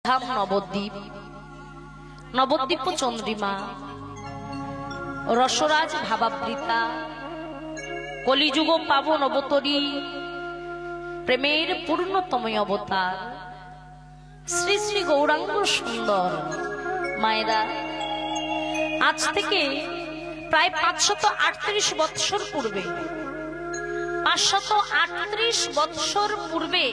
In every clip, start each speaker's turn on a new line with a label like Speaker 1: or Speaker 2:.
Speaker 1: ধাম নবদ্বীপ, নবদ্বীপ চন্দ্রিমা, রসরাজ ভাবাবৃতা, কলিযুগ পাবন অবতরী, প্রেমের পূর্ণতম অবতার শ্রী শ্রী গৌরাঙ্গ সুন্দর। মায়েরা, আজ থেকে প্রায় 538 বৎসর পূর্বে, 538 বৎসর পূর্বে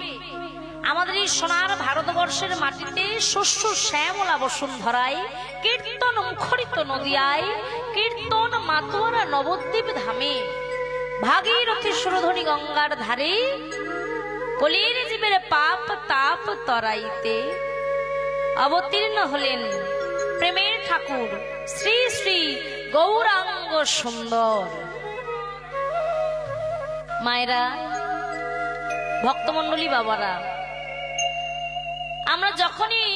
Speaker 1: আমাদের এই সোনার ভারতবর্ষের মাটিতে শস্য শ্যামলা বসুন্ধরায়, কীর্তন মুখরিত নদিয়ায়, কীর্তন মাতোয়ারা নবদ্বীপ ধামে, ভাগীরথী সুরধনী গঙ্গার ধারে, কলির জীবের পাপ তাপ তরাইতে অবতীর্ণ হলেন প্রেমের ঠাকুর শ্রী শ্রী গৌরাঙ্গ সুন্দর। মায়েরা, ভক্তমন্ডলী বাবারা, আমরা যখনই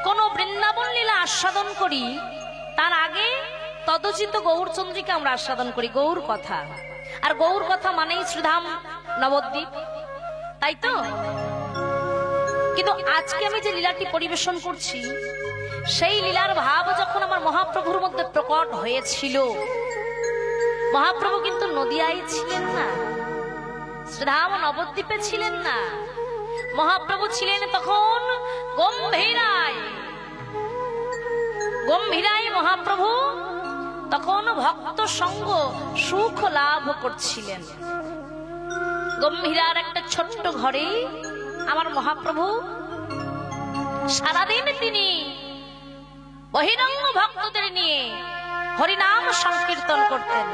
Speaker 1: কোন বৃন্দাবন লীলা আস্বাদন করি তার আগে তদচিত গৌরচন্দ্রীকে আমরা আস্বাদন করি, গৌর কথা। আর গৌর কথা মানেই শ্রীধাম নবদ্বীপ, তাই তো? কিন্তু আজকে আমি যে লীলাটি পরিবেশন করছি, সেই লীলার ভাব যখন আমার মহাপ্রভুর মধ্যে প্রকট হয়েছিল, মহাপ্রভু কিন্তু নদিয়ায় ছিলেন না, শ্রীধাম নবদ্বীপে ছিলেন না। মহাপ্রভু ছিলেন তখন গম্ভীরায়। গম্ভীরায় মহাপ্রভু তখন ভক্ত সঙ্গ সুখ লাভ করছিলেন। গম্ভীরার একটা ছোট্ট ঘরে আমার মহাপ্রভু সারাদিন তিনি বহিরঙ্গ ভক্তদের নিয়ে হরিনাম সংকীর্তন করতেন।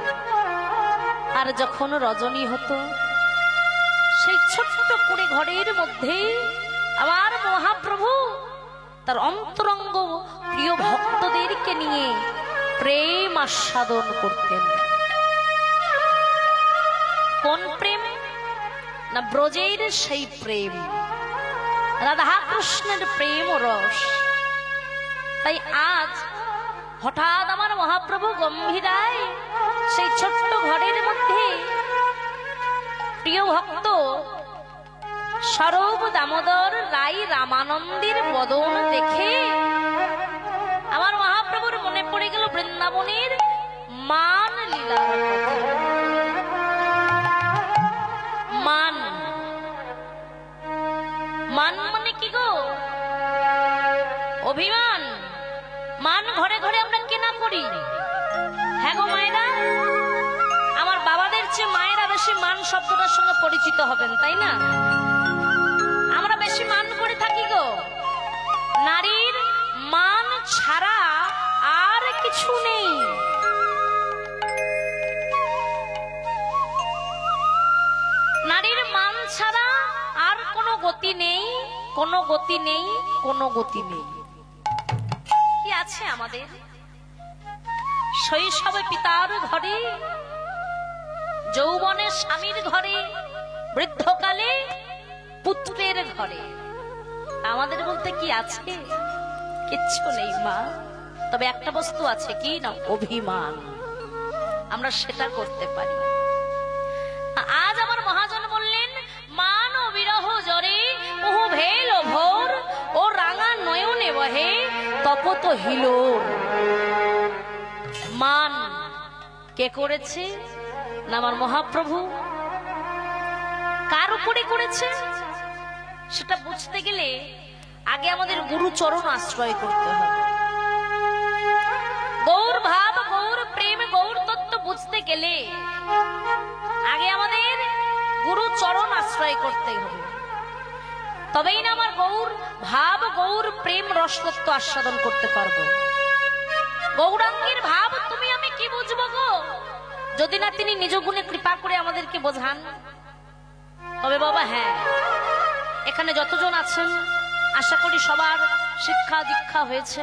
Speaker 1: আর যখন রজনী হতো, সেই ছোট্ট কুড়ে ঘরের মধ্যে আমার মহাপ্রভু তার অন্তরঙ্গ প্রিয় ভক্তদেরকে নিয়ে প্রেম আস্বাদন করতেন। কোন প্রেম? না ব্রজের সেই প্রেম, রাধা কৃষ্ণের প্রেম রস। তাই আজ হঠাৎ আমার মহাপ্রভু গম্ভীরায় সেই ছোট্ট ঘরের মধ্যে প্রিয় ভক্ত সরব দামোদর রায় রামানন্দের বদন দেখে আমার মহাপ্রভুর মনে পড়ে গেল বৃন্দাবনের মান লীলার কথা। মান, মান মানে কি গো? অভিমান। মান ঘরে ঘরে আমরা কেনা করি। হ্যাঁ গো মায়েরা, আমার বাবাদের চেয়ে মায়েরা বেশি মান শব্দটার সঙ্গে পরিচিত হবেন, তাই না? আমরা বেশি মান করে থাকি গো। নারীর মান ছাড়া আর কিছু নেই। নারীর মান ছাড়া আর কোনো গতি নেই, কোনো গতি নেই, কোনো গতি নেই। কি আছে আমাদের? শৈশবে পিতার ঘরে, যৌবনে স্বামীর ঘরে, বৃদ্ধকালে পুত্রের ঘরে। আমাদের বলতে কি আছে? কিচ্ছু নেই মা। তবে একটা বস্তু আছে, কি না? অভিমান। আমরা সেটা করতে পারি। আজ আমার মহাজন বললেন, মান ও বিরহ জরে বহু ভেল ভোর, ও রাঙা নয়নে বহে তপত হিলোর। মান কে করেছে? না আমার মহাপ্রভু। কার উপরে করেছে সেটা বুঝতে গেলে আগে আমাদের গুরুচরণ আশ্রয় করতে হবে। গৌর ভাব, গৌর প্রেম, গৌর তত্ত্ব বুঝতে গেলে আগে আমাদের গুরুচরণ আশ্রয় করতে হবে। তবেই না আমার গৌর ভাব, গৌর প্রেম রসতত্ত্ব আস্বাদন করতে পারবো। গৌরাঙ্গের ভাব তুমি আমি কি বুঝবো গো, যদি না তিনি নিজ গুণে কৃপা করে আমাদেরকে বোঝান। তবে বাবা, হ্যাঁ, এখানে যতজন আছেন আশা করি সবার শিক্ষা দীক্ষা হয়েছে।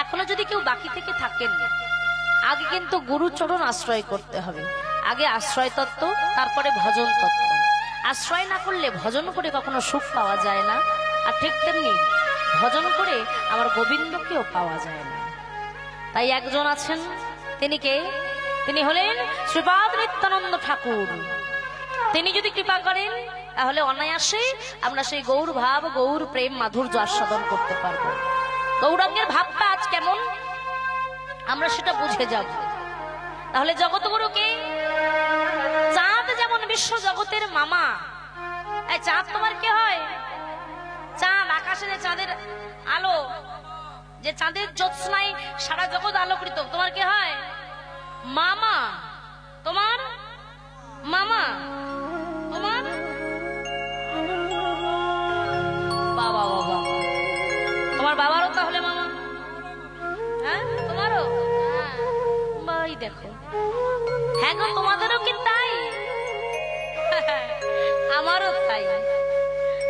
Speaker 1: এখনো যদি কেউ বাকি থেকে থাকেন, আগে কিন্তু গুরুচরণ আশ্রয় করতে হবে। আগে আশ্রয় তত্ত্ব, তারপরে ভজন তত্ত্ব। আশ্রয় না করলে ভজন করে কখনো সুখ পাওয়া যায় না। আর ঠিক তেমনি ভজন করে আমার গোবিন্দকেও পাওয়া যায় না। তাই একজন আছেন, তিনি কে? তিনি হলেন শ্রীপাদ নিত্যানন্দ ঠাকুর। তিনি যদি কৃপা করেন তাহলে অনায়াসে আমরা সেই গৌর ভাব গৌর প্রেম মাধুর্য আস্বাদন করতে পারবো। গৌরাঙ্গের ভাবটা আজ কেমন আমরা সেটা বুঝে যাব। তাহলে জগৎগুরুকে চাঁদ যেমন বিশ্ব জগতের মামা, এই চাঁদ তোমার কে হয়? চাঁদ আকাশে যে চাঁদের আলো, যে চাঁদের জ্যোৎস্নায় সারা জগৎ আলোকৃত, তোমার কে হয়? মামা। তোমার মামা, তোমার বাবা। বাবা, তোমার বাবারও তাহলে মামা? হ্যাঁ, তোমারও? ভাই দেখো, হ্যাঁ গো, তোমাদেরও কি তাই? আমারও তাই।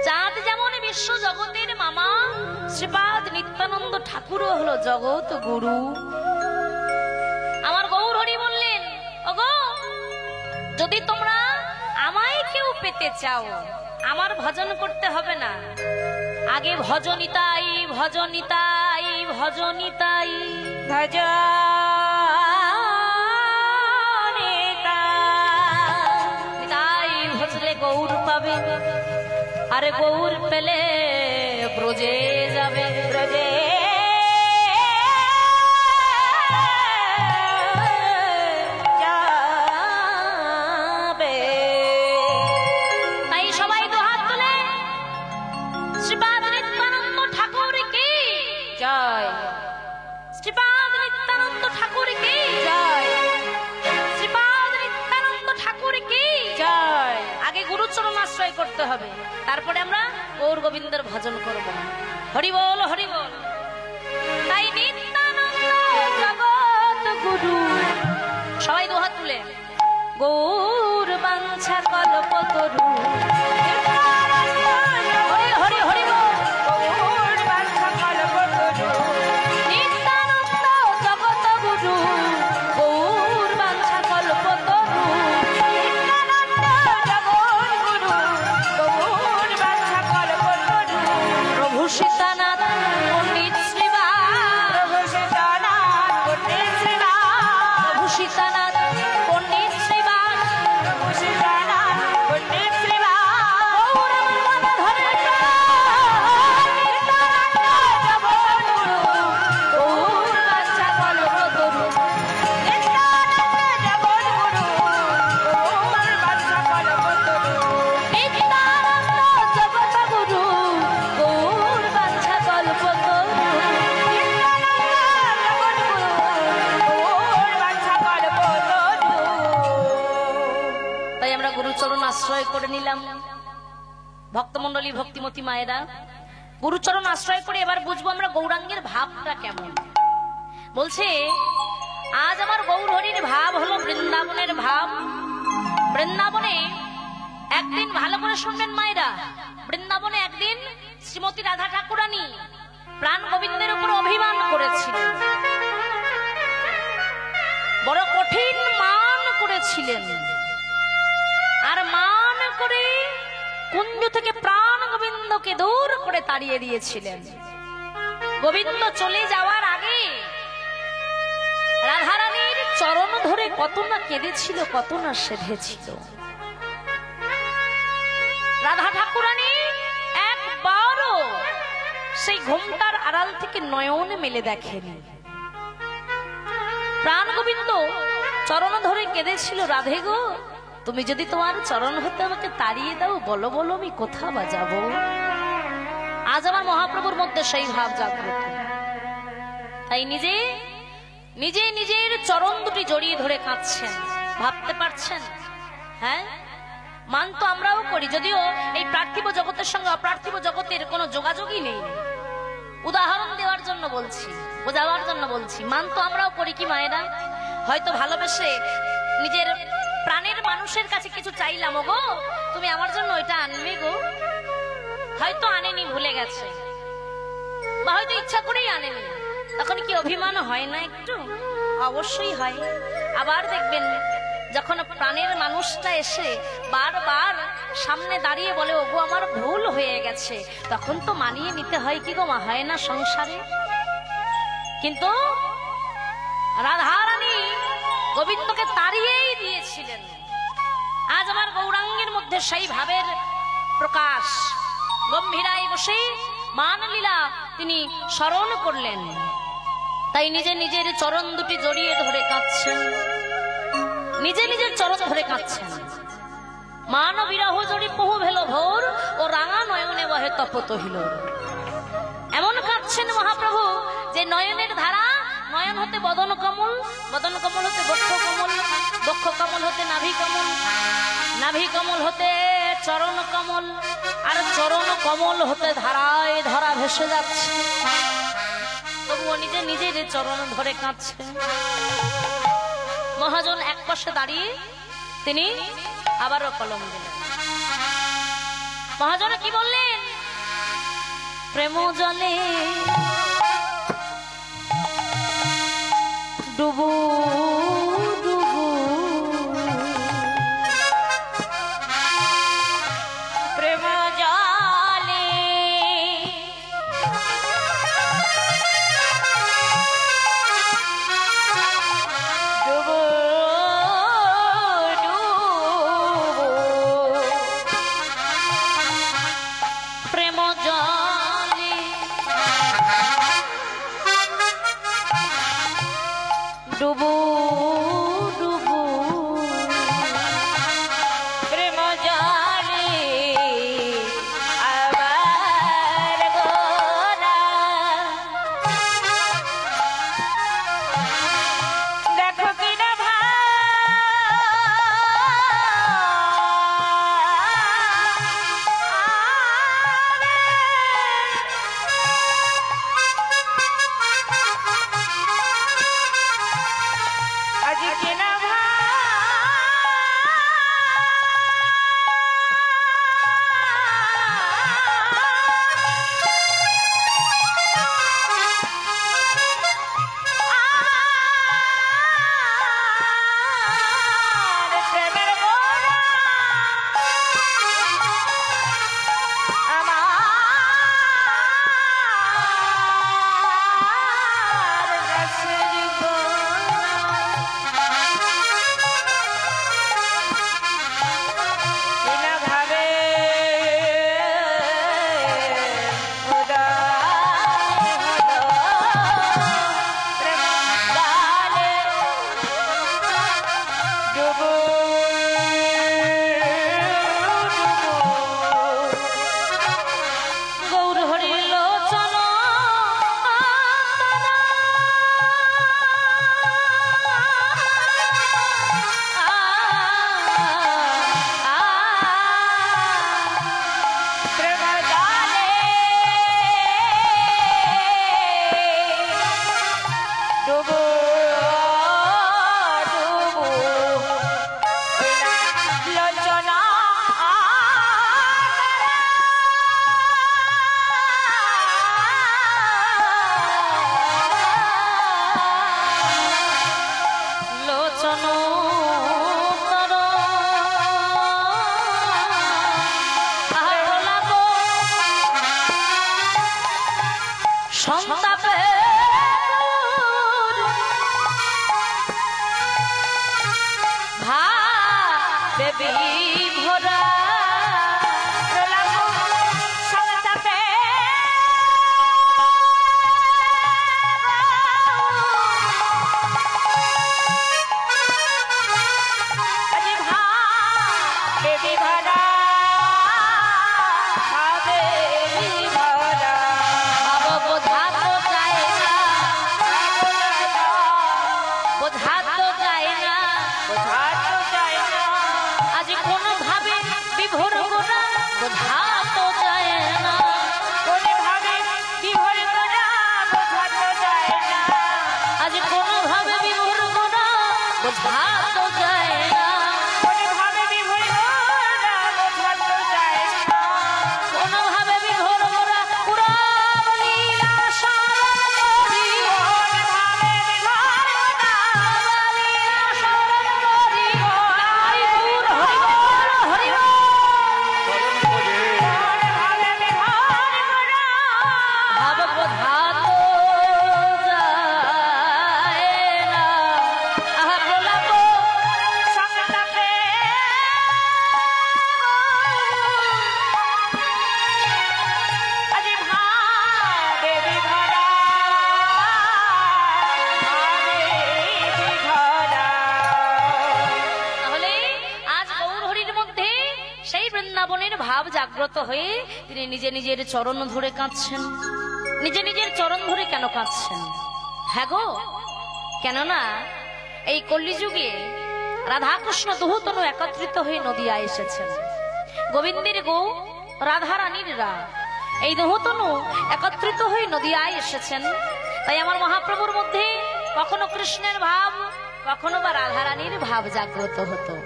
Speaker 1: চাঁদ যেমন বিশ্ব জগতের মামা, শ্রীপাদ নিত্যানন্দ ঠাকুরও হলো জগৎ গুরু। আমার গৌর হরি বললেন, ওগো যদি তোমরা আমায় কেউ পেতে চাও, আমার ভজন করতে হবে না, আগে ভজনিতাই ভজনিতাই ভজনিতাই ভজনিতাই ভজলে গৌর পাবে, আরে গৌর পেলে ব্রজে যাবে, ব্রজে যাবে। তাই সবাই দুহাত তুলে শ্রীপাদ নিত্যানন্দ ঠাকুর কি জয়, শ্রীপাদ নিত্যানন্দ ঠাকুর কি জয়, শ্রীপাদ নিত্যানন্দ ঠাকুর কি জয়। আগে গুরুচরণ আশ্রয় করতে হবে, তারপরে আমরা গৌর গোবিন্দের ভজন করব। হরি বল, হরি বল। তাই নিত্যানন্দ জগৎ গুরু, সবাই দুহাত তুলে গৌর বাঞ্ছা কল্পতরু, হরি হরি হরি বল। গৌর বাঞ্ছা কল্পতরু, নিত্যানন্দ জগৎ গুরু, গৌর বাঞ্ছা কল্পতরু, নিত্যানন্দ জগৎ গুরু, গৌর বাঞ্ছা কল্পতরু। প্রভু সীতানাথ পণ্ডিত শ্রীবাস, প্রভু সীতানাথ পণ্ডিত শ্রীবাস, প্রভু সীতানাথ পণ্ডিত শ্রীবাস, প্রভু সীতানাথ পণ্ডিত শ্রীবাস। গৌরাঙ্গ ধরে নিত্যানন্দ জগৎ গুরু, গৌর বাঞ্ছা কল্পতরু, নিত্যানন্দ জগৎ গুরু, গৌর বাঞ্ছা কল্পতরু, নিত্যানন্দ জগৎ গুরু, গৌর বাঞ্ছা কল্পতরু, নিত্যানন্দ জগৎ গুরু, গৌর বাঞ্ছা কল্পতরু। তাই আমরা গুরুচরণ আশ্রয় করে নিলাম। ভক্তমন্ডলী, ভক্তিমতী মায়েরা, গুরুচরণ আশ্রয় করে এবার বুঝবো আমরা গৌরাঙ্গের ভাবটা কেমন। বলছে আজ আমার গৌর হরির ভাব হলো বৃন্দাবনের ভাব। বৃন্দাবনে একদিন, ভালো করে শুনবেন মায়েরা, বৃন্দাবনে একদিন শ্রীমতী রাধা ঠাকুরানী প্রাণ গোবিন্দের উপর অভিমান করেছিলেন, বড় কঠিন মান করেছিলেন। আর মান করে কুঞ্জ থেকে প্রাণ গোবিন্দকে দূর করে তাড়িয়ে দিয়েছিলেন। গোবিন্দ চলে যাওয়ার আগে রাধারানীর চরণ ধরে কত না কেঁদেছিল, কত না সেধেছিল। রাধা ঠাকুরানী একবারও সেই ঘোমটার আড়াল থেকে নয়ন মেলে দেখেনি। প্রাণ গোবিন্দ চরণ ধরে কেঁদেছিল, রাধে গো তুমি যদি তোমার চরণ হতে আমাকে তাড়িয়ে দাও, বলো বলো আমি কোথা বা যাব। আজ আমার মহাপ্রভুর মধ্যে সেই ভাব জাগ্রত। তাই নিজে নিজে নিজের চরণ দুটি জড়িয়ে ধরে কাঁদছেন। ভাবতে পারছেন? হ্যাঁ, মান তো আমরাও করি, যদিও এই পার্থিব জগতের সঙ্গে অপার্থিব জগতের কোনো যোগাযোগই নেই। উদাহরণ দেওয়ার জন্য বলছি, বোঝাবার জন্য বলছি। মান তো আমরাও করি কি মায়েরা? হয়তো ভালোবেসে নিজের প্রাণের মানুষের কাছে কিছু চাইলাম, ও গো তুমি আমার জন্য ওইটা আনবে গো, হয়তো আনেনি, ভুলে গেছে, বা হয়তো ইচ্ছা করেই আনেনি, তখন কি অভিমান হয় না একটু? অবশ্যই হয়। আবার দেখবেন যখন প্রাণের মানুষটা এসে বারবার সামনে দাঁড়িয়ে বলে ওগো আমার ভুল হয়ে গেছে, তখন তো মানিয়ে নিতে হয় কি গো মা, হয় না সংসারে? কিন্তু রাধারানী গোবিন্দকে তাড়িয়েই দিয়েছিলেন। আজ আমার গৌরাঙ্গের মধ্যে সেই ভাবের প্রকাশ। গম্ভীরায় বসে মান লীলা তিনি স্মরণ করলেন, তাই নিজে নিজের চরণ দুটি জড়িয়ে ধরে কাঁদছেন, নিজে নিজের চরণ ধরে কাঁদছেন। মান বিরহ জড়ি বহু ভেল ভোর, ও রাঙা নয়নে বহে তপত হিল। এমন কাঁদছেন মহাপ্রভু যে নয়নের ধারা, নয়ন হতে বদন কমল, বদন কমল হতে বক্ষ কমল, বক্ষ কমল হতে নাভি কমল, নাভি কমল হতে চরণ কমল, আর চরণ কমল হতে ধারায় ধরা ভেসে যাচ্ছে। তবুও নিজে নিজের চরণ ধরে কাঁদছে। মহাজন এক পাশে দাঁড়িয়ে তিনি আবারও কলম দিলেন। মহাজন কি বললেন? প্রেম জলে ডুবু ডুবু, প্রেম জলে ডুবু ডুবু, প্রেম জলে ডুবু ডুবু, প্রেম জলে আবার গোরা। দেখো কিনা আজি কিনা সন্তাপে ভাবে বিভোরা, সন্তাপে ভাবে বিভোরা, ভাবে বিভোরা। বোঝা তো যায় না, বোঝা তো যায় না, বোঝা তো যায় না। আজ কোন ভাবে বিভোর গোরা, বোঝা তো যায় না, কোন ভাবে বিভোর গোরা, বোঝা তো যায় না। আজ কোন ভাবে বিভোর গোরা, বোঝা তো যায় না, কোন ভাবে বিভোর গোরা, বোঝা তো যায় না। কোন ভাবে বিভোর গোরা পুরা
Speaker 2: হরি
Speaker 1: সেই বৃন্দাবনের ভাব জাগ্রত হয়ে তিনি নিজে নিজের চরণ ধরে কাঁদছেন। নিজে নিজের চরণ ধরে কেন কাঁদছেন? হ্যাঁ গো, কেননা এই কলিযুগে রাধাকৃষ্ণ দুহুতনু একত্রিত হয়ে নদিয়ায় এসেছেন। গোবিন্দের গো, রাধারানীর রা, এই দুহুতনু একত্রিত হয়ে নদিয়ায় এসেছেন। তাই আমার মহাপ্রভুর মধ্যে কখনো কৃষ্ণের ভাব, কখনো বা রাধারানীর ভাব জাগ্রত হতো।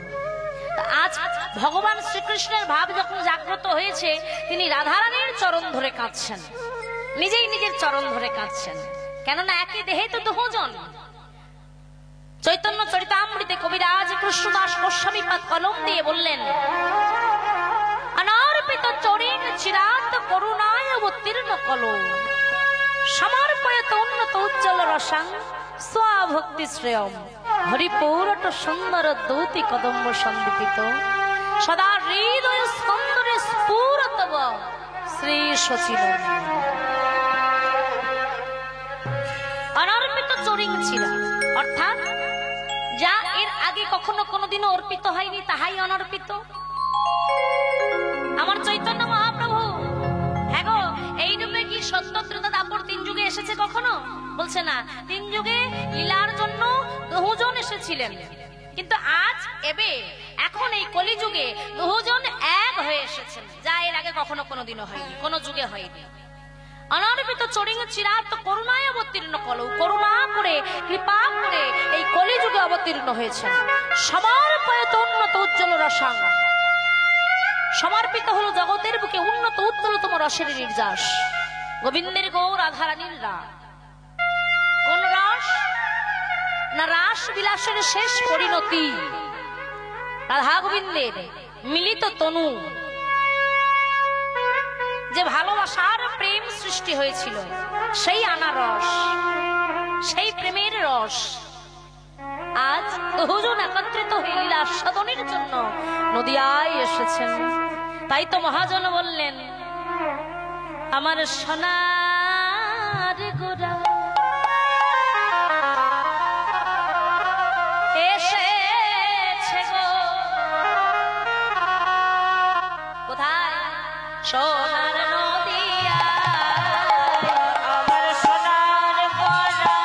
Speaker 1: আজ ভগবান শ্রীকৃষ্ণের ভাব যখন জাগ্রত হয়েছে, তিনি রাধারানীর চরণ ধরে কাঁদছেন, নিজেই নিজের চরণ ধরে কাঁদছেন। কেননা একই দেহে তো দুজন। চৈতন্য চরিতামৃতে কবিরাজ কৃষ্ণদাস গোস্বামী পাদ কলম দিয়ে বললেন, অনার্পিত চরিণ চিরাত করুণায় অবতীর্ণ কলো, সমর্পয়ত উন্নত উজ্জ্বল রসাং স্বভক্তি শ্রেয়ম, হরিপৌরট সুন্দর দৌতি কদম্ব সন্দীপিত, সদা হৃদয় স্কন্দরে স্ফুরতব শ্রী সচিল। অনার্পিত চরিং চিরা অর্থাৎ যা এর আগে কখনো কোনোদিনও অর্পিত হয়নি তাহাই অনর্পিত। আমার চৈতন্য মহাপ্রভু, হ্যাঁ গো, এই রূপে কি সত্য ত্রেতা দাপর তিন যুগে এসেছে কখনো? বলছে না। তিন যুগে লীলার জন্য বহুজন এসেছিলেন, কিন্তু আজ এখন এই কলিযুগে বহুজন এক হয়ে এসেছেন, যা এর আগে কখনো কোনোদিনও হয়নি, কোনো যুগে হয়নি। অনার্পিত চরিং চিরাত করুণায় অবতীর্ণ কলো, করুণা করে কৃপা করে এই কলিযুগে অবতীর্ণ হয়েছেন। সমর্পয়ত উন্নত উজ্জ্বল রসাং, সমর্পিত হলো জগতের বুকে উন্নত উজ্জ্বলতম রসের নির্যাস। গোবিন্দের গো, রাধারানীর রা। কোন রস? না রাস বিলাসের শেষ পরিণতি, রাধা গোবিন্দের মিলিত তনু। যে ভালোবাসার প্রেম সৃষ্টি হয়েছিল, সেই আনারস, সেই প্রেমের রস আজ বহুজন একত্রিত হয়ে লীলা আস্বাদনের জন্য নদিয়ায় এসেছেন। তাই তো মহাজন বললেন, আমার সোনার গোরা এসেছে গো। কোথায়? সোনার নদিয়া,
Speaker 2: আমার সোনার গোরা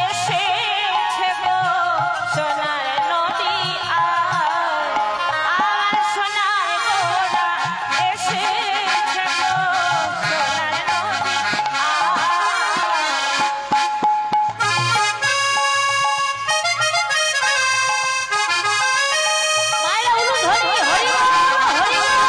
Speaker 2: এসেছে গো, সোনার নদিয়া, আমার সোনার গোরা এসেছে গো, সোনার নদিয়া।
Speaker 1: মায়েরা উলু ধ্বনি, হরি বল, হরি বল।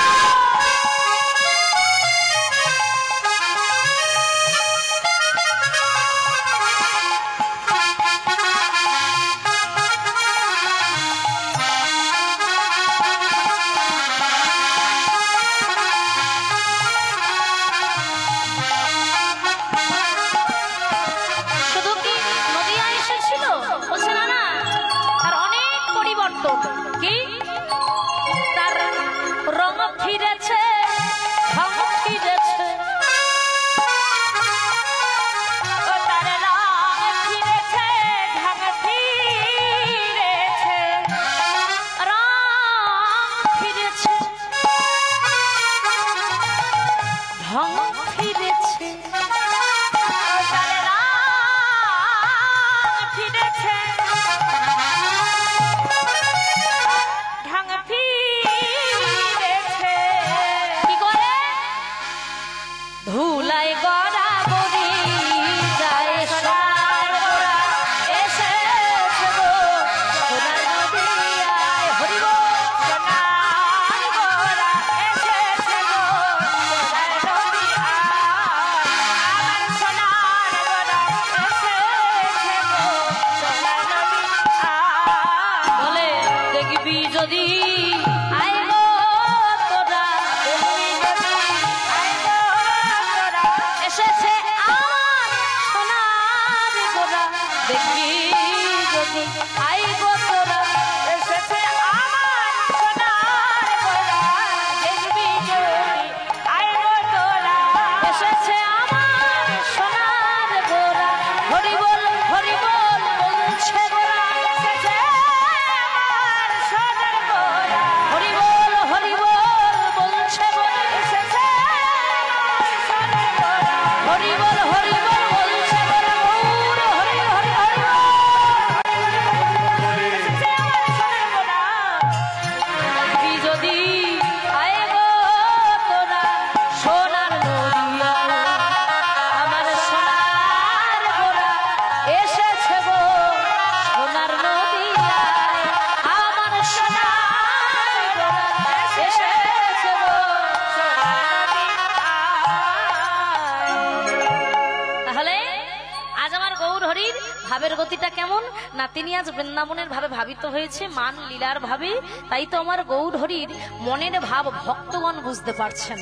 Speaker 1: অনুভূতিটা কেমন না, তিনি আজ বৃন্দাবনের ভাবে ভাবিত হয়েছে, মান লীলার ভাবে। তাই তো আমার গৌর হরির মনের ভাব ভক্তগণ বুঝতে পারছেন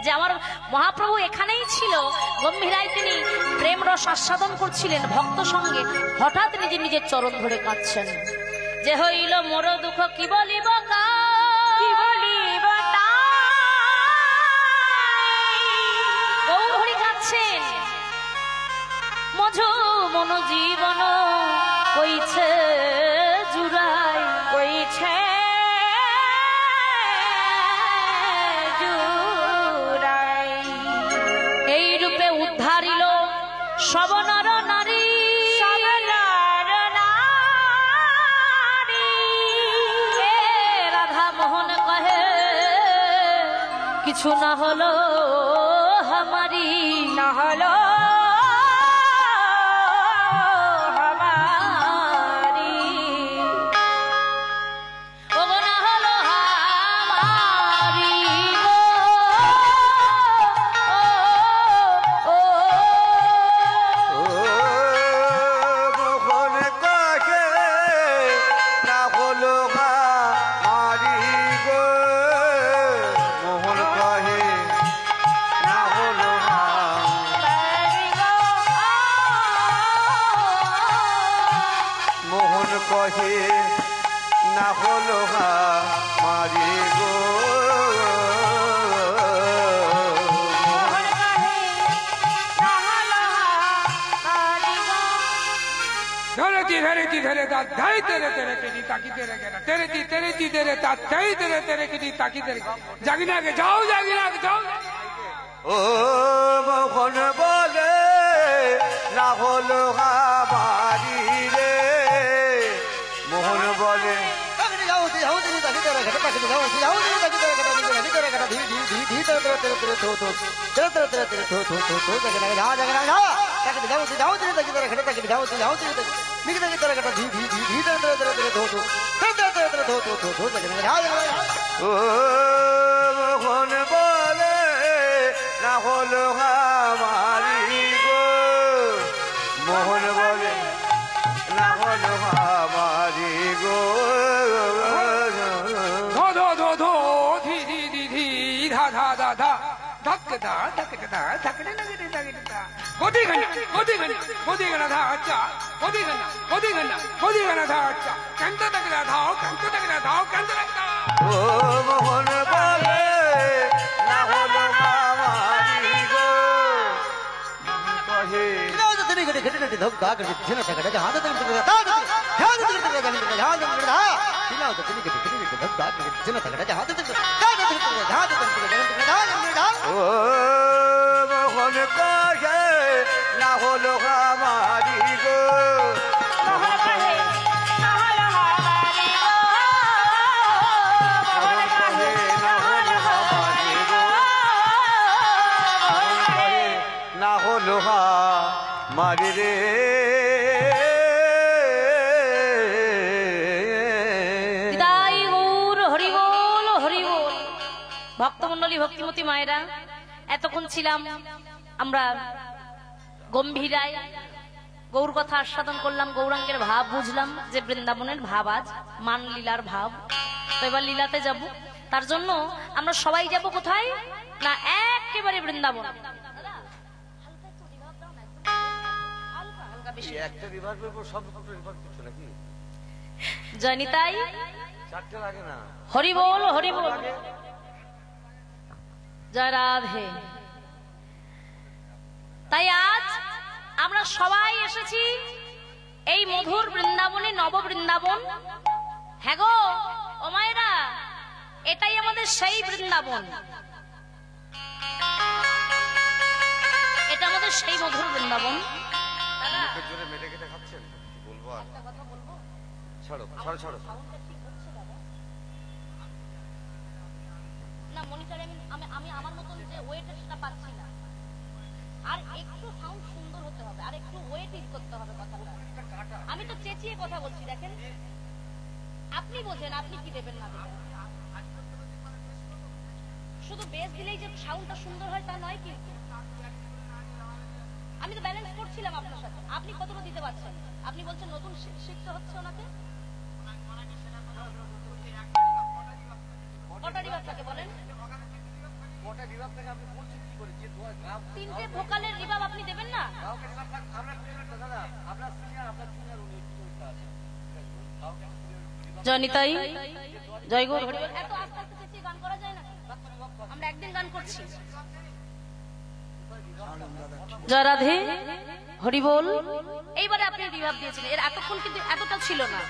Speaker 1: যে আমার মহাপ্রভু এখানেই ছিল। গম্ভীরায় তিনি প্রেম রস আস্বাদন করছিলেন ভক্ত সঙ্গে, হঠাৎ নিজে নিজের চরণ ধরে কাঁদছেন। যে হইল মোর দুঃখ কি বলিব
Speaker 2: কি বলিব
Speaker 1: গৌর হরি কাঁদছেন। মঝ মন জীবন কইছে জুড়াই,
Speaker 2: কইছে জুড়াই,
Speaker 1: এই রূপে উদ্ধারিল সব নর নারী। রাধা মোহন কহে কিছু না হলো হামারি,
Speaker 2: না হলো
Speaker 1: ওগো না হলো হামারি গো। ও, ও,
Speaker 3: মোহন কাকে না হলো মারি গো, মোহন কাহে না হলো মোহন কহে না হলো মারি গো।
Speaker 4: धरे ता धाई तेरे तेरे के दी ताकी तेरे के ना तेरे ती तेरे ता धाई तेरे के दी ताकी तेरे जागिना के जाओ
Speaker 3: ও মোহন বলে না হলো মারি রে, মোহন বলে ও মোহন বলে না হলো মারি গো, মোহন বলে না হলো মারি গো।
Speaker 4: धो धो धो धो धी धी धी धी धा धा धा धा धक धा धक धा धकड़े लगड़े लगड़े धा गोदी गना धा अच्छा गोदी गना धा अच्छा कंत तक धा कंत तक धा
Speaker 3: ও মোহন বলে না হলো মারি গো, কহে ও মোহন কহে না হলো মারি গো, মোহন কহে না হলো মারি গো, না হলো মারি রে।
Speaker 1: বিদায় গৌর হরি বল হরি বল। ভক্তমণ্ডলী ভক্তিমতী মায়েরা, এতক্ষণ ছিলাম আমরা গম্ভীরায়, গৌর কথা আস্বাদন করলাম, গৌরাঙ্গের ভাব বুঝলাম যে বৃন্দাবনের ভাব আজ মান লীলার ভাব। তো এবার লীলাতে যাব, তার জন্য আমরা সবাই যাব কোথায় না একেবারে বৃন্দাবন।
Speaker 3: একটা বিভাগের উপর সব বিভাগ কিছু নাকি
Speaker 1: জয়নিতাই
Speaker 3: চারটে লাগে না।
Speaker 1: হরি বল হরি বল, জয় রাধে। তাই আজ আমরা সবাই এসেছি এই মধুর বৃন্দাবনে, নব বৃন্দাবন। হ্যাঁ গো ও মায়েরা, এটাই আমাদের সেই বৃন্দাবন, এটা আমাদের সেই মধুর বৃন্দাবন।
Speaker 3: জোরে মেটে কেটে খাচ্ছেন বলবো আর ছাড়ো ছাড়ো ছাড়ো।
Speaker 1: না মনিটরে আমি আমার মতন যে ওয়েট সেটা পাচ্ছি না, আর একটু সাউন্ড সুন্দর হতে হবে, আর একটু ওয়েট ইজ করতে হবে কথাটা। আমি তো চেঁচিয়ে কথা বলছি, দেখেন আপনি বোঝেন আপনি কি দেবেন না দেবেন। শুধু বেস দিলেই যে সাউন্ডটা সুন্দর হয় তা নয়, কিন্তু আমি তো ব্যালেন্স করছিলাম আপনার সাথে, আপনি কতটা দিতে পারছেন? আপনি বলছেন নতুন শিখতে হচ্ছে ওনাকে। কটা রিভাব থাকে বলেন?
Speaker 3: কটা বিভাগ থেকে আপনি বলছেন কি করে যে গ্রাম
Speaker 1: তিনটে ভোকালের রিভাব আপনি দেবেন না?
Speaker 3: কাউকে বিভাগ থাক আমরা সিনিয়র দাদা আপনার সিনিয়র উনি আছে
Speaker 1: জয় নিতাই, জয় গৌর হরি বল। এত আস্তে আস্তে চেঁচিয়ে গান করা যায় না, আমরা একদিন গান করছি। জয় রাধে হরি বল। এইবারে আপনি রিভাব দিয়েছিলেন, এর এতক্ষণ কিন্তু এতটা ছিল না,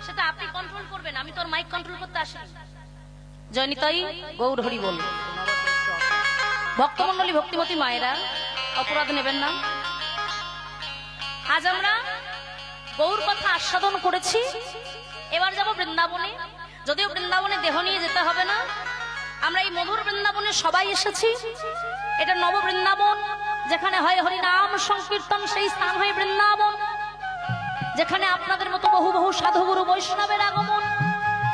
Speaker 1: সেটা আপনি কন্ট্রোল করবেন, আমি তোর মাইক কন্ট্রোল করতে আসিনি। জয় নিতাই, গৌর হরি বল। ভক্তমন্ডলী, ভক্তিমতী মায়েরা, অপরাধ নেবেন না। আজ আমরা গৌর কথা আস্বাদন করেছি, এবার যাব বৃন্দাবনে। যদিও বৃন্দাবনে দেহ নিয়ে যেতে হবে না, আমরা এই মধুর বৃন্দাবনে সবাই এসেছি। এটা নব বৃন্দাবন, যেখানে হয় হরিনাম সংকীর্তন, সেই স্থান হয় বৃন্দাবন। যেখানে আপনাদের মতো বহু বহু সাধু গুরু বৈষ্ণবের আগমন,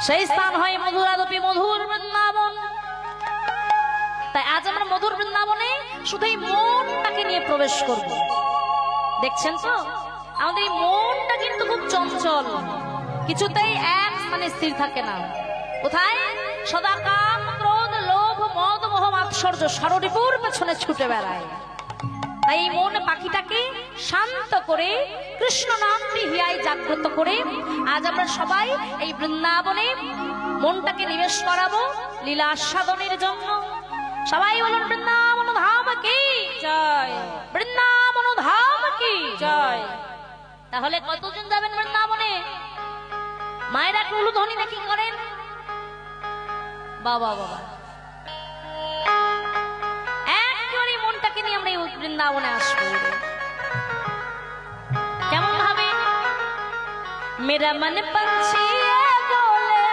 Speaker 1: সেই স্থান হয় মধুরাদপি মধুর বৃন্দাবন। তাই আজ আমরা মধুর বৃন্দাবনে শুধু এই মনটাকে নিয়ে প্রবেশ করব। দেখছেন তো আমাদের এই মনটা কিন্তু খুব চঞ্চল, কিছুতেই এক স্থানে স্থির থাকে না। কোথায়? সদা কাম ক্রোধ লোভ মদ মোহ মাৎসর্য ষড়রিপুর পেছনে ছুটে বেড়ায়। তাই এই মন পাখিটাকে শান্ত করে কৃষ্ণ নামটি হিয়ায় জাগ্রত করে আজ আমরা সবাই এই বৃন্দাবনে মনটাকে নিবেশ করাবো লীলা আস্বাদনের জন্য। সবাই বলুন বৃন্দাবন ধাম কি জয়, বৃন্দাবন ধাম কি জয়। তাহলে কতজন যাবেন বৃন্দাবনে? মায়েরা একটু উলুধ্বনি দেখি করেন। বাবা বাবা, একেবারে মনটাকে নিয়ে আমরা এই বৃন্দাবনে আসবো। কেমন ভাবে? মেরা মন পঞ্ছি बोले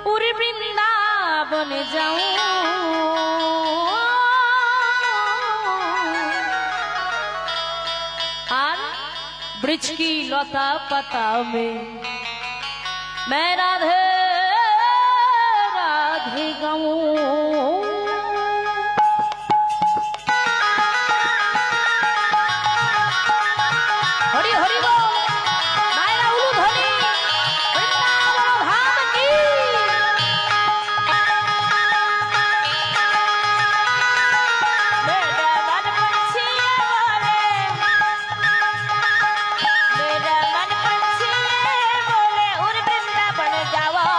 Speaker 1: पूरी বৃন্দাবন যাऊं, আর ब्रिज की लता पता में मैं राधे राधे गाऊं। हरि हरि बोल, मायरा उलू ध्वनि, वृंदावन धाम की। मेरा मन पंछी बोले, मेरा मन पंछी बोले उर वृंदावन जाओ,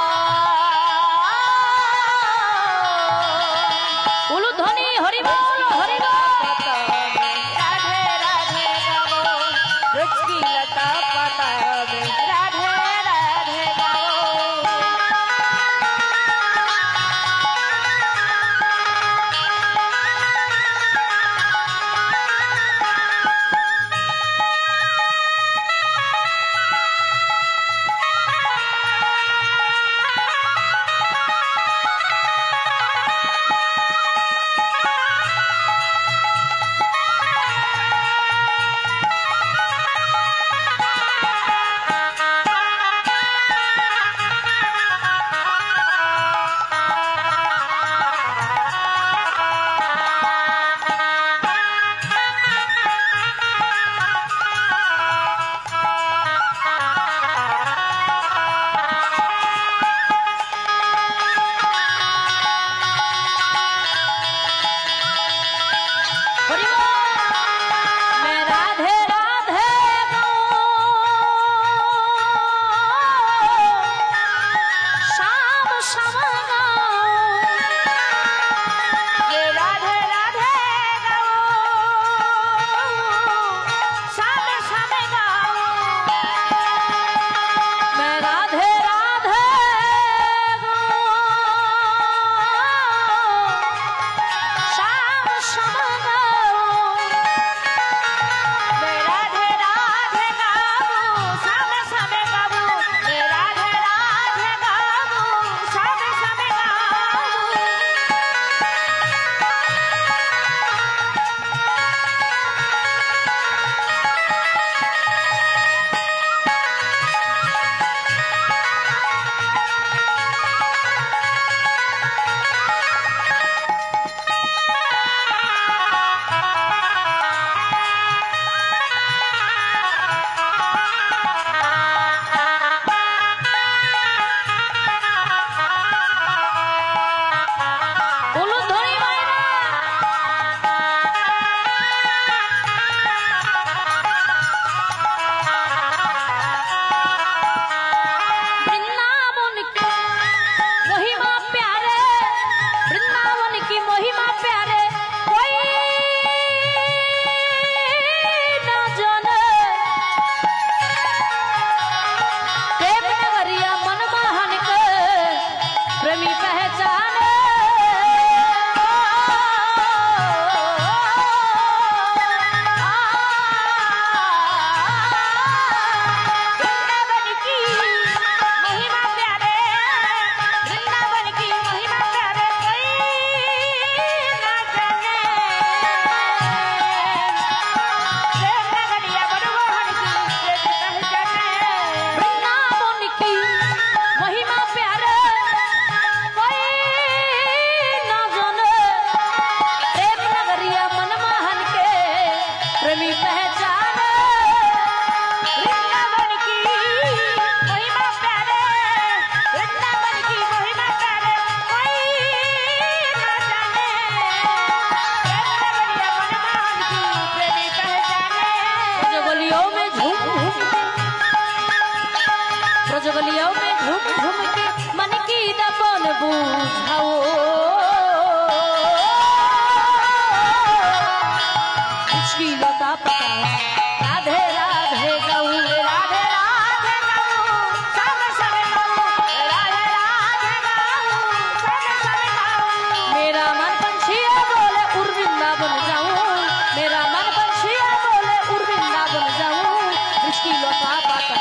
Speaker 1: বুঝাও মুশকিলতা পাতা রাধে রাধে গাও রাধে রাধে গাও সামনে সামনে গাও রাধে রাধে গাও সামনে সামনে গাও मेरा मन पंछिया बोले उड़ वृंदावन जाऊं मेरा मन पंछिया बोले उड़ वृंदावन जाऊं मुश्किलों का पाता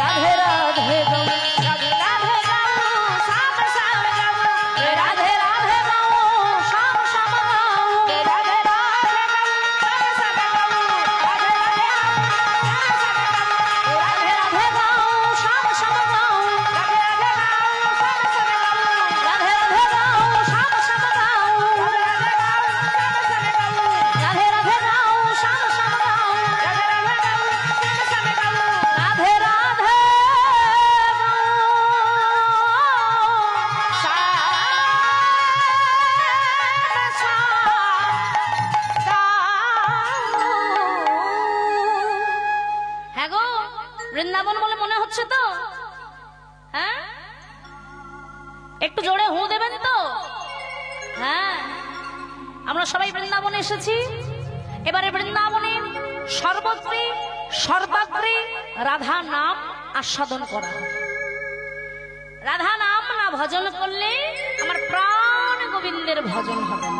Speaker 1: राधे राधे गाऊं राधे राधे गाऊं शाम शाम गाऊं राधे राधे गाऊं शाम शाम गाऊं राधे राधे गाऊं शाम शाम गाऊं राधे राधे गाऊं शाम शाम गाऊं राधे राधे गाऊं शाम शाम गाऊं राधे राधे गाऊं शाम शाम गाऊं राधे राधे गाऊं शाम शाम गाऊं राधे राधे गाऊं शाम शाम गाऊं राधे राधे হ্যাঁ গো বৃন্দাবন বলে মনে হচ্ছে তো হ্যাঁ একটু জোরে হু দেবেন তো হ্যাঁ আমরা সবাই বৃন্দাবনে এসেছি এবারে বৃন্দাবনের সর্বত্রী সর্বাগ্রে রাধা নাম আস্বাদন করা রাধা নাম না ভজন করলে আমার প্রাণ গোবিন্দের ভজন হবে না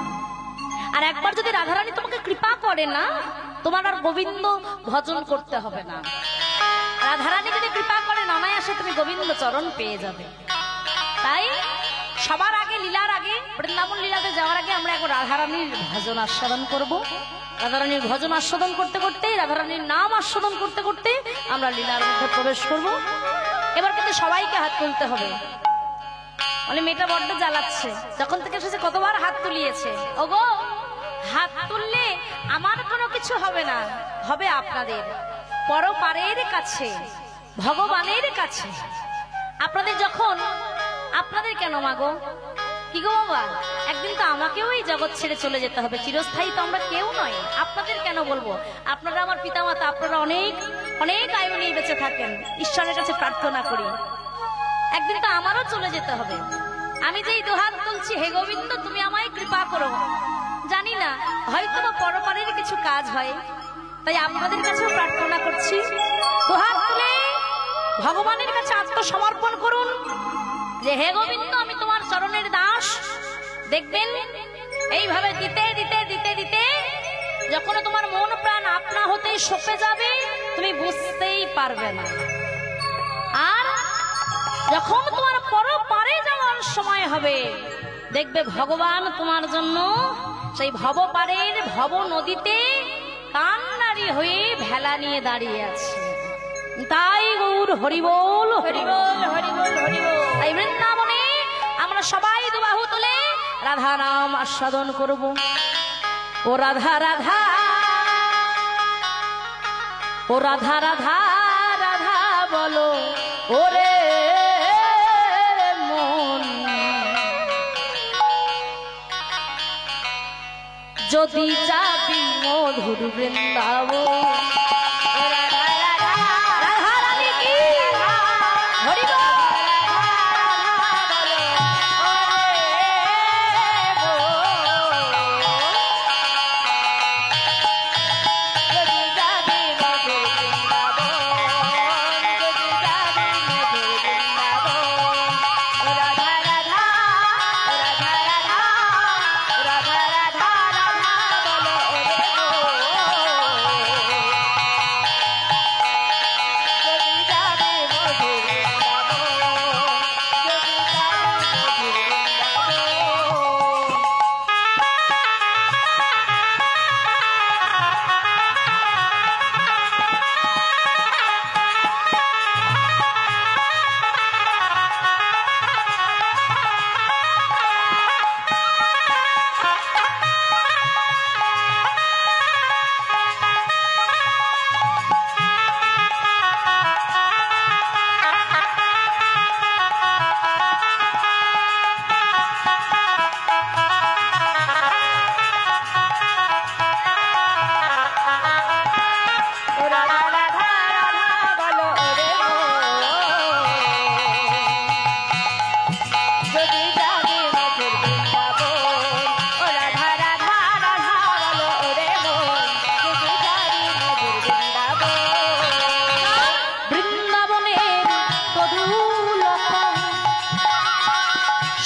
Speaker 1: আর একবার যদি রাধারানী তোমাকে কৃপা করে না তোমার আর গোবিন্দ ভজন করতে হবে না রাধারানী যদি কৃপা করে অনায়াসে তুমি গোবিন্দ চরণ পেয়ে যাবে তাই সবার আগে লীলার আগে বৃন্দাবন লীলাতে যাওয়ার আগে আমরা একবার রাধারানীর ভজন আস্বাদন করব রাধারানীর ভজন আস্বাদন করতে করতে রাধারানীর নাম আস্বাদন করতে করতে আমরা লীলার মধ্যে প্রবেশ করব এবার কিন্তু সবাইকে হাত তুলতে হবে মানে মেয়েটা বড্ড জ্বালাচ্ছে যখন থেকে এসেছে কতবার হাত তুলিয়েছে ওগো হাত তুললে আমার কোনো কিছু হবে না হবে আপনাদের পরপারের কাছে ভগবানের কাছে আপনাদের যখন আপনাদের কেন মাগো কি গো বাবা একদিন তো আমাকেও এই জগৎ ছেড়ে চলে যেতে হবে চিরস্থায়ী তো আমরা কেউ নয় আপনাদের কেন বলবো আপনারা আমার পিতামাতা আপনারা অনেক অনেক আয়ু নিয়ে বেঁচে থাকেন ঈশ্বরের কাছে প্রার্থনা করি একদিন তো আমারও চলে যেতে হবে আমি যেই দুহাত তুলছি হে গোবিন্দ তুমি আমায় কৃপা করো জানি না হয়তো বা পরপারের কিছু কাজ হয় তাই আপনাদের কাছেও প্রার্থনা করছি দুহাত তুলে ভগবানের কাছে আত্মসমর্পণ করুন যে হে গোবিন্দ আমি তোমার চরণের দাস দেখবেন এইভাবে দিতে দিতে দিতে দিতে যখন তোমার মন প্রাণ আপনা হতে সপে যাবে তুমি বুঝতেই পারবে না আর যখন তোমার পরপারে যাওয়ার সময় হবে দেখবে ভগবান তোমার জন্য সেই ভবপারের ভব নদীতে কান্নারি হয়ে ভেলা নিয়ে দাঁড়িয়ে আছে তাই গৌর হরিবোল হরিবোল হরিবোল হরিবোল তাই বৃন্দাবনে আমরা সবাই দুবাহু তুলে রাধা নাম আস্বাদন করব ও রাধা রাধা ও রাধা রাধা রাধা বলো ওরে মন যদি যাবি মধুর বৃন্দাবন যদি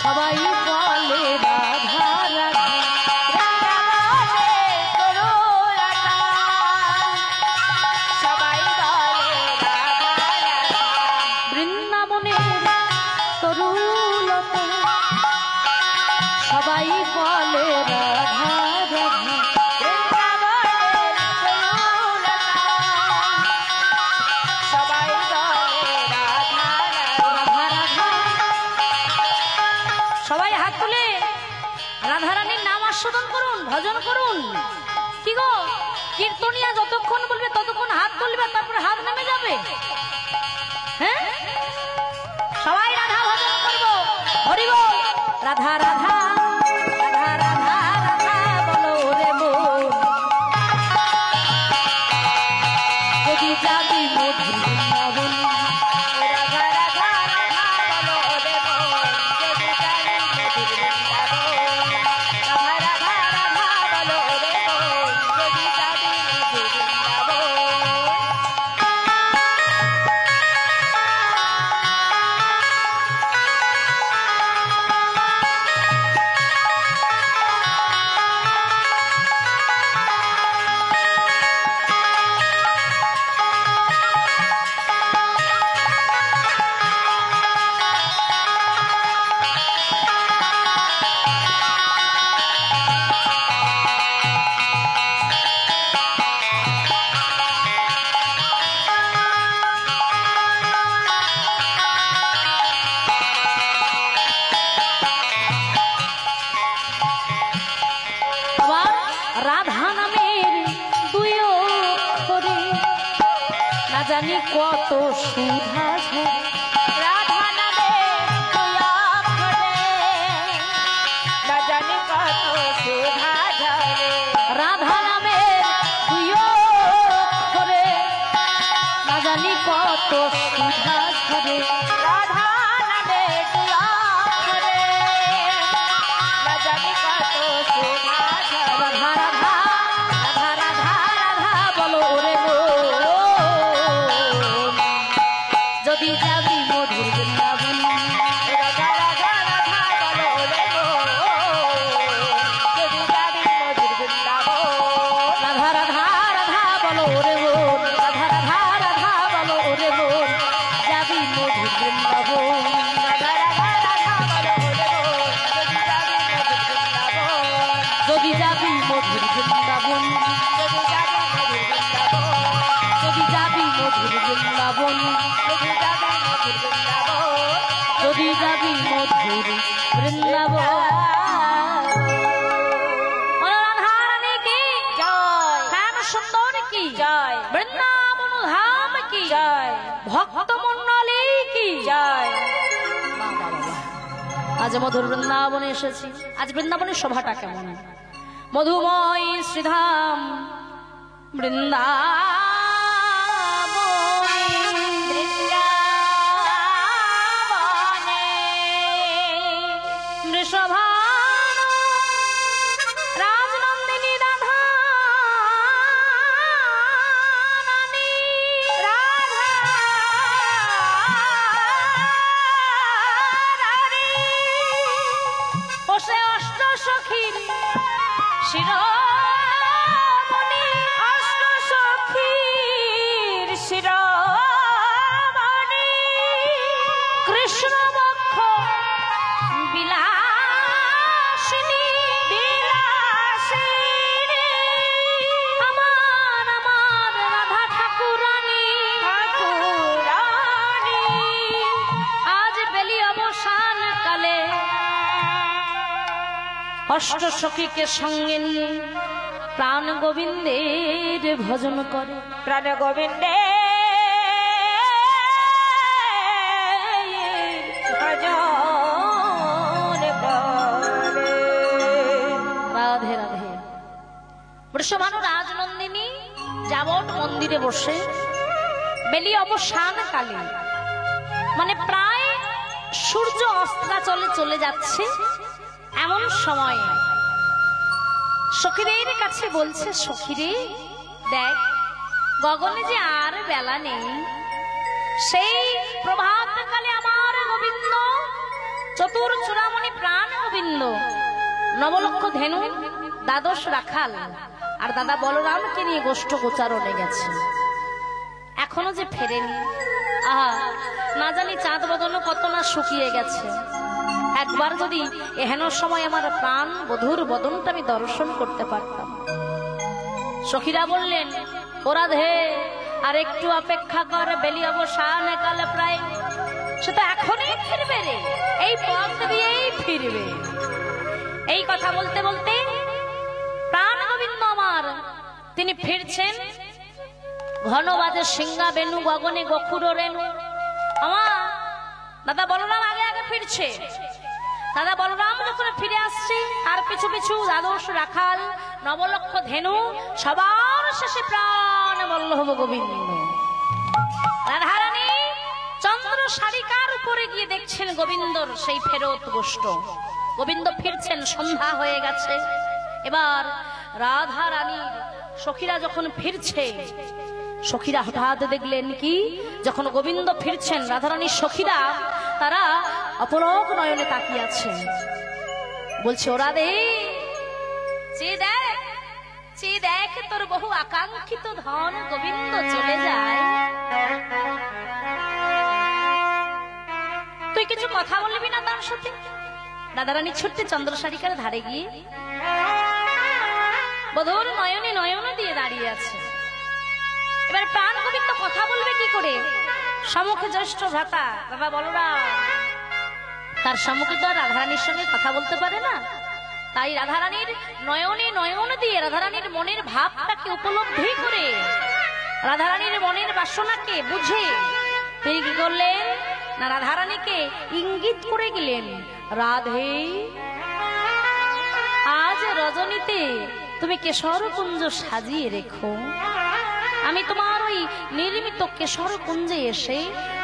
Speaker 1: সবাই বলে রাধা রাধা
Speaker 2: বৃন্দাবনে তরুলতা, সবাই বলে রাধা রাধা।
Speaker 1: বৃন্দাবনের তরুলতা সবাই বলে রাধা রাধা
Speaker 2: বৃন্দাবনের তরুলতা, সবাই বলে রাধা রাধা।
Speaker 1: রাধা রাধা। সবাই হাত তুলে রাধারানীর নাম আস্বাদন করুন, ভজন করুন। কি গো, কীর্তনিয়া যতক্ষণ বলবে ততক্ষণ হাত তুলবে, তারপরে হাত নেমে যাবে। হ্যাঁ, সবাই রাধা ভজন করবো। হরি বল। রাধা রাধা রাধা রাধা রাধা বলো রে বল, যদি যাবি মধুর বৃন্দাবন।
Speaker 2: রাধা রাধা রাধা বলো রে মন, যদি জানি মধুর বৃন্দাবন। রাধা রাধা রাধা বলো রে মন, যদি জানি মধুর বৃন্দাবন।
Speaker 1: আবার রাধা নামের দুই অক্ষরে না জানি কত সুধা ঝরে।
Speaker 2: রাধা নামে দুই অক্ষরে, না জানি কত সুধা ঝরে।
Speaker 1: রাধা নামের দুই অক্ষরে না জানি কত সুধা ঝরে।
Speaker 2: রাধা নামে দুই অক্ষরে, না জানি কত সুধা ঝরে।
Speaker 1: রাধা রাধা রাধা রাধা রাধা বলো রে মন, যদি যাবি মধুর বৃন্দাবন।
Speaker 2: রাধা রাধা রাধা বলো রে মন, যদি জানি মধুর বৃন্দাবন।
Speaker 1: রাধা রাধা রাধা বলো রে মন, রাধা রাধা রাধা বলো রে মন, যাবি মধুর বৃন্দাবন।
Speaker 2: রাধা রাধা রাধা বলো রে মন, যদি জানি মধুর বৃন্দাবন।
Speaker 1: যদি যাবি মধুর বৃন্দাবন,
Speaker 2: যদি জানি মধুর বৃন্দাবন।
Speaker 1: যদি যাবি মধুর বৃন্দাবন, যদি যাবি মধুর বৃন্দাবন। রাধারানী কি
Speaker 2: জয়
Speaker 1: শ্যাম সুন্দর কি
Speaker 2: জয়
Speaker 1: বৃন্দাবন ধাম কি
Speaker 2: জয়
Speaker 1: ভক্ত মন্ডলী কি
Speaker 2: জয়।
Speaker 1: আজ মধুর বৃন্দাবনে এসেছি। আজ বৃন্দাবনের শোভাটা কেমন, মধুময় শ্রীধাম বৃন্দাবনে।
Speaker 2: বৃন্দাবনে
Speaker 1: বৃষভান রাজনন্দিনী রাধা রানী,
Speaker 2: রাধা রানী,
Speaker 1: বসে অষ্ট সখীর শিরোমণি।
Speaker 2: অষ্ট সখীর শিরোমণি।
Speaker 1: কৃষ্ণ বক্ষ বিলাসিনী,
Speaker 2: বিলাসিনী
Speaker 1: আমার আমার রাধা ঠাকুরানী।
Speaker 2: ঠাকুরানী।
Speaker 1: আজ বেলি অবসান কালে অষ্ট সখীকে সঙ্গে নিয়ে প্রাণ গোবিন্দের ভজন করে।
Speaker 2: প্রাণ গোবিন্দে ভজন করে।
Speaker 1: রাধে রাধে। বৃষভানু রাজনন্দিনী যাবট মন্দিরে বসে বেলি অবসান কালে, মানে প্রায় সূর্য অস্তাচলে চলে যাচ্ছে এমন সময় সখীদের কাছে বলছে, সখীরে দেখ গগনে যে আর বেলা নেই, সেই প্রভাতকালে আমার গোবিন্দ চতুর চূড়ামণি প্রাণ গোবিন্দ, নবলক্ষ ধেনু, দ্বাদশ রাখাল আর দাদা বলরামকে নিয়ে গোষ্ঠ গোচারণে গেছে। এখনো যে ফেরেনি। আহা, না জানি চাঁদ বদন কত না শুকিয়ে গেছে। একবার যদি এহেন সময় আমার প্রাণ বধুর বদনটা আমি দর্শন করতে পারতাম। সখীরা বললেন, ওরা ধে আর একটু অপেক্ষা কর, বেলি অবসান কালে প্রায়। সে তো এখনই ফিরবে রে, এই পথ দিয়েই ফিরবে। এই কথা বলতে বলতে প্রাণ গোবিন্দ আমার তিনি ফিরছেন। ঘন বাজে সিংহা বেনু, গগনে গখুর রেণু। আমার দাদা বলরাম আগে আগে ফিরছে। দাদা বলরাম যখন ফিরে আসছে, তার পিছু পিছু দ্বাদশ রাখাল, নবলক্ষ ধেনু, সবার শেষে প্রাণ বল্লভ গোবিন্দ। রাধারানী চন্দ্র সারিকার উপরে গিয়ে দেখছেন গোবিন্দর সেই ফেরত গোষ্ঠ। গোবিন্দ ফিরছেন, সন্ধ্যা হয়ে গেছে। এবার রাধা রানীর সখীরা যখন ফিরছে, সখীরা হঠাৎ দেখলেন কি, যখন গোবিন্দ ফিরছেন রাধারানীর সখীরা তারা অপলক নয়নে তাকিয়ে আছে। বলছে, ওরা দে চেয়ে দেখ, চেয়ে দেখ, তোর বহু আকাঙ্ক্ষিত ধন গোবিন্দ চলে যায়। তুই কিছু কথা বলবি না তার সাথে? রাধারানী ছুটতে চন্দ্রসারিকার ধারে গিয়ে বধূর নয়নে নয়ন দিয়ে দাঁড়িয়ে আছে। এবার প্রাণ গোবিন্দ কথা বলবে কি করে? সম্মুখে জ্যেষ্ঠ ভ্রাতা দাদা বলরাম, তার সম্মুখে তো রাধারানীর সঙ্গে কথা বলতে পারে না। তাই রাধারানীর নয়নে নয়ন দিয়ে রাধারানীর মনের ভাবটাকে উপলব্ধি করে, রাধারানীর মনের বাসনাকে বুঝে তিনি কি করলেন না, রাধারানীকে ইঙ্গিত করে গেলেন, রাধে আজ রজনীতে তুমি কেশর কুঞ্জ সাজিয়ে রেখো। আমি তোমার ওই নির্মিত কেশর কুঞ্জে এসে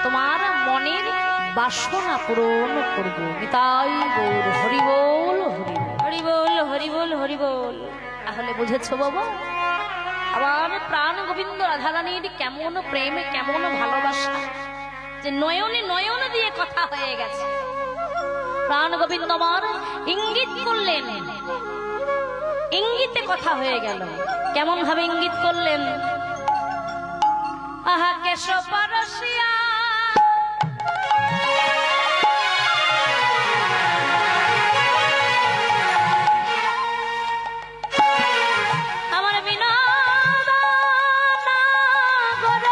Speaker 1: তোমার মনের বাসনা পূরণ করব। নিতাই গৌর হরিবোল, হরিবোল, হরিবোল, হরিবোল। তাহলে বুঝেছো বাবা, আবার প্রাণ গোবিন্দ রাধারানীর কেমন প্রেম, কেমন ভালোবাসা, যে নয়নে নয়ন দিয়ে কথা হয়ে গেছে। প্রাণ গোবিন্দ আমার ইঙ্গিত করলেন, ইঙ্গিতে কথা হয়ে গেল। কেমন ভাবে ইঙ্গিত করলেন? আহা কেশব পরশিয়া আমার বিনোদ নাগর,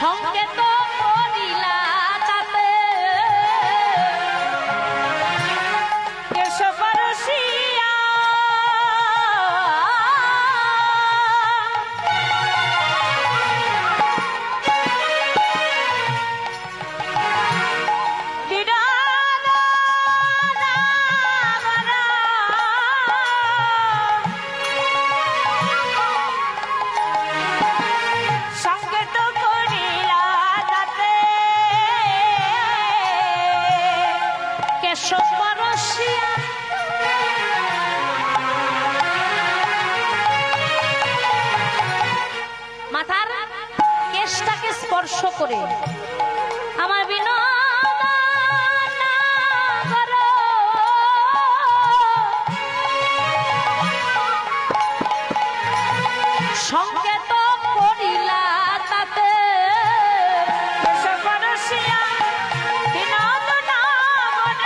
Speaker 1: সংকেত করিলা তাতে কেশব পরশিয়া। মাথার কেশটাকে স্পর্শ করে আমার বিনোদ নাগর, সংকেত করিলা তাতে কেশব পরশিয়া। বিনোদ নাগর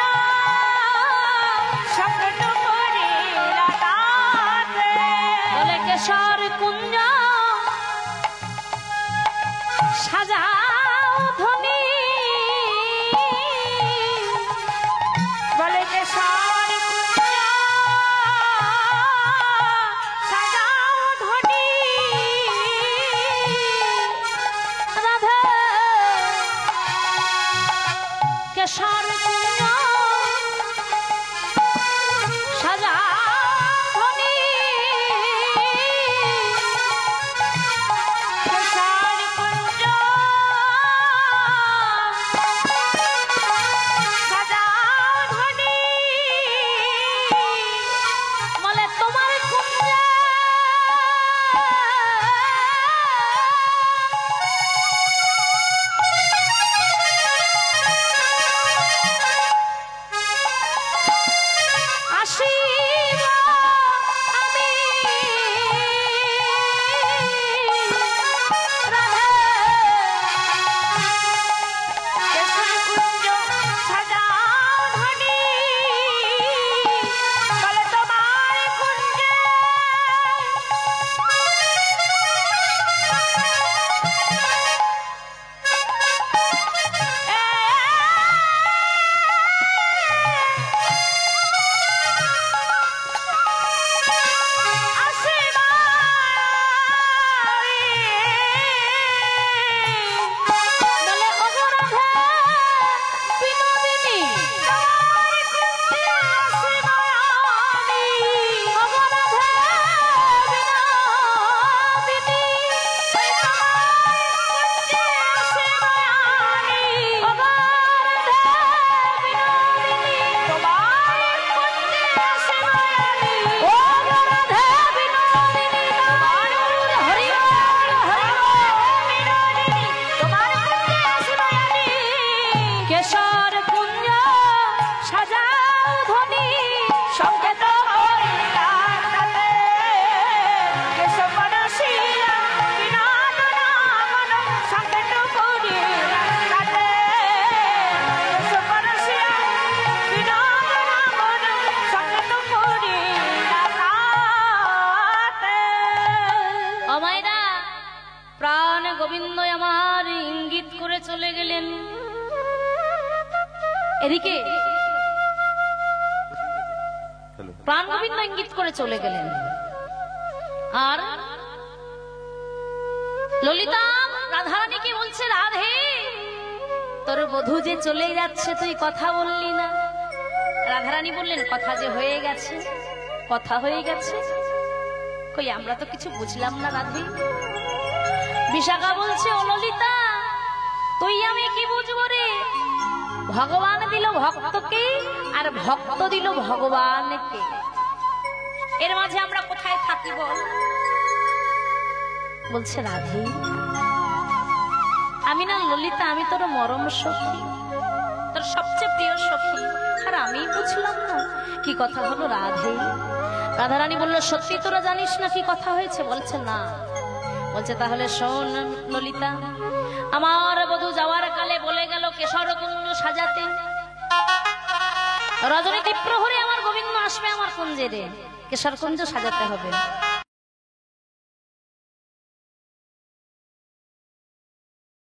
Speaker 1: সংকেত করিলা তাতে, বলে কেশর কুঞ্জ সাজাও ধনী, বলে যে সারি কুঞ্জ সাজাও ধনী। রাধা কেশর কুঞ্জ সাজাও ধনী, কেশর কুঞ্জ চলে গেলেন। এদিকে প্রাণ গোবিন্দ ইঙ্গিত করে চলে গেলেন। আর ললিতা রাধারানীকে বলছে, রাধে তোর বধূ যে চলে যাচ্ছে তুই কথা বললি না। রাধারানী বললেন, কথা যে হয়ে গেছে, কথা হয়ে গেছে। কই আমরা তো কিছু বুঝলাম না রাধে। বিশাখা বলছে, ও ললিতা তুই আমি কি বুঝবো রে? ভগবান দিল ভক্তকে আর ভক্ত দিল ভগবানকে, এর মাঝে আমরা কোথায় থাকি বল? বলছে, রাধে আমি না ললিতা, আমি তোর মরম সখী, তোর সবচেয়ে প্রিয় সখী, আর আমি বুঝলাম না কি কথা হলো রাধে। রাধারানী বলল, সত্যি তোরা জানিস না কি কথা হয়েছে? বলছে না। বলছে, তাহলে শোন ললিতা, আমার বধূ যাওয়ার কালে বলে গেল কেশরকুঞ্জ সাজাতে। রজনী প্রহরে আমার গোবিন্দ আসবে আমার কুঞ্জে রে, কেশরকুঞ্জ সাজাতে হবে।